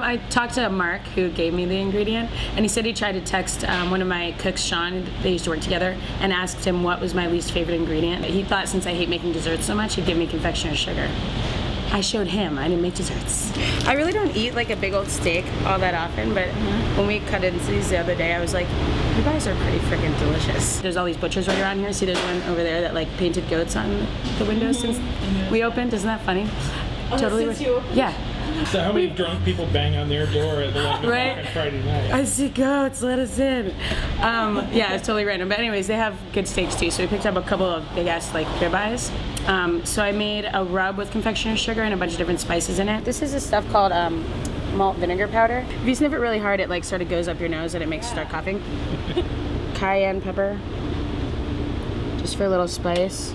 I talked to Mark, who gave me the ingredient, and he said he tried to text one of my cooks, Sean, they used to work together, and asked him what was my least favorite ingredient. He thought since I hate making desserts so much, he'd give me confectioner's sugar. I showed him, I didn't make desserts. I really don't eat like a big old steak all that often, but when we cut into these the other day, I was like, you guys are pretty freaking delicious. There's all these butchers right around here. See, there's one over there that like painted goats on the windows since we opened. Isn't that funny? Oh, totally. Since you opened? Yeah. So how many drunk people bang on their door at 11 o'clock on Friday night? I see goats, let us in. Yeah, it's totally random. But anyways, they have good steaks too. So we picked up a couple of big ass like ribeyes. So I made a rub with confectioner's sugar and a bunch of different spices in it. This is this stuff called malt vinegar powder. If you sniff it really hard, it like sort of goes up your nose and it makes you start coughing. Cayenne pepper, just for a little spice.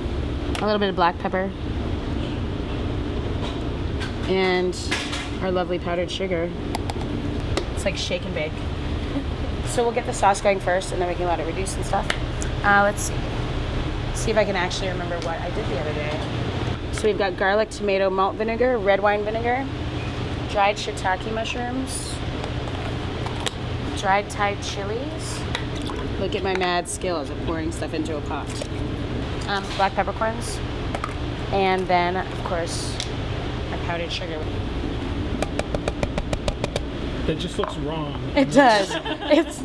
A little bit of black pepper. And our lovely powdered sugar. It's like shake and bake. So we'll get the sauce going first and then we can let it reduce and stuff. Let's see. See if I can actually remember what I did the other day. So we've got garlic, tomato, malt vinegar, red wine vinegar, dried shiitake mushrooms, dried Thai chilies. Look at my mad skills of pouring stuff into a pot. Black peppercorns. And then, of course, my powdered sugar. That just looks wrong. It does.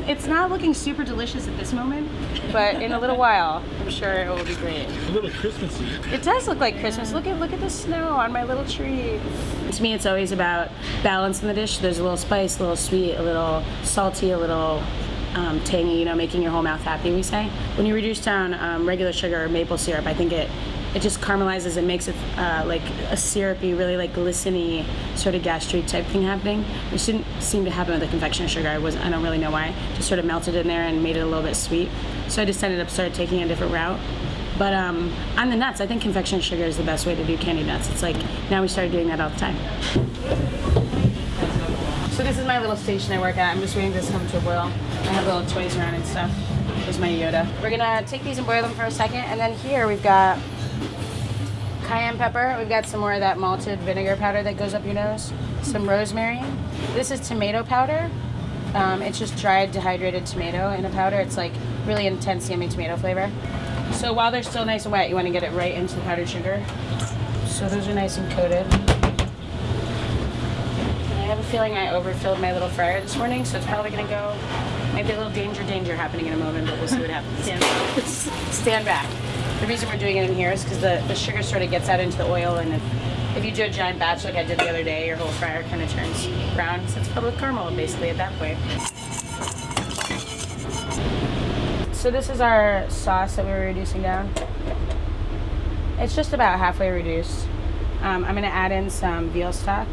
It's not looking super delicious at this moment, but in a little while, I'm sure it will be great. A little Christmassy. It does look like Christmas. Look at the snow on my little tree. To me, it's always about balance in the dish. There's a little spice, a little sweet, a little salty, a little tangy, you know, making your whole mouth happy, we say. When you reduce down regular sugar or maple syrup, I think it just caramelizes and makes it like a syrupy, really like glistening sort of gastrique type thing happening, which didn't seem to happen with the confectioner's sugar. I don't really know why. Just sort of melted in there and made it a little bit sweet. So I just started taking a different route. But on the nuts, I think confectioner's sugar is the best way to do candied nuts. It's like, now we started doing that all the time. So this is my little station I work at. I'm just waiting for this to come to a boil. I have little toys around and stuff. There's my Yoda. We're gonna take these and boil them for a second, and then here we've got cayenne pepper. We've got some more of that malted vinegar powder that goes up your nose. Some rosemary. This is tomato powder. It's just dried, dehydrated tomato in a powder. It's like really intense, yummy tomato flavor. So while they're still nice and wet, you want to get it right into the powdered sugar. So those are nice and coated. I have a feeling I overfilled my little fryer this morning, so it's probably going to go, maybe a little danger happening in a moment, but we'll see what happens. Stand back. Stand back. The reason we're doing it in here is because the sugar sort of gets out into the oil, and if you do a giant batch like I did the other day, your whole fryer kind of turns brown. So it's filled with caramel basically at that point. So this is our sauce that we were reducing down. It's just about halfway reduced. I'm going to add in some veal stock.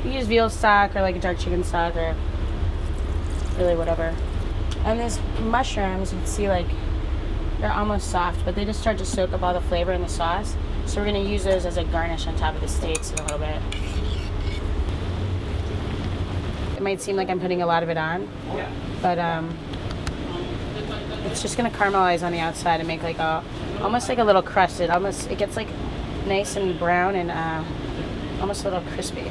You use veal stock or like a dark chicken stock or really whatever. And these mushrooms, you can see like they're almost soft, but they just start to soak up all the flavor in the sauce. So we're going to use those as a garnish on top of the steaks in a little bit. It might seem like I'm putting a lot of it on, but it's just going to caramelize on the outside and make like almost like a little crust. It gets like nice and brown and almost a little crispy.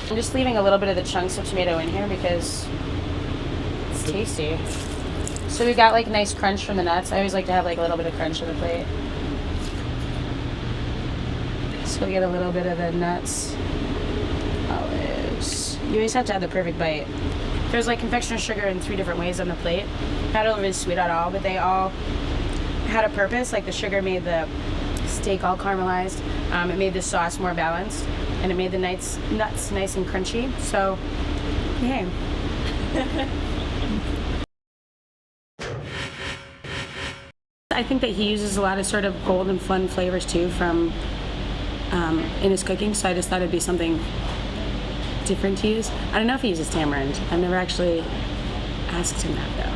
I'm just leaving a little bit of the chunks of tomato in here because it's tasty. So we got like nice crunch from the nuts. I always like to have like a little bit of crunch on the plate. So we get a little bit of the nuts, olives. You always have to have the perfect bite. There's like confectioner's sugar in 3 different ways on the plate. Not all really sweet at all, but they all had a purpose. Like the sugar made the steak all caramelized. It made the sauce more balanced, and it made the nuts nice and crunchy. So, yay. I think that he uses a lot of sort of bold and fun flavors too from in his cooking. So I just thought it'd be something different to use. I don't know if he uses tamarind. I've never actually asked him that though.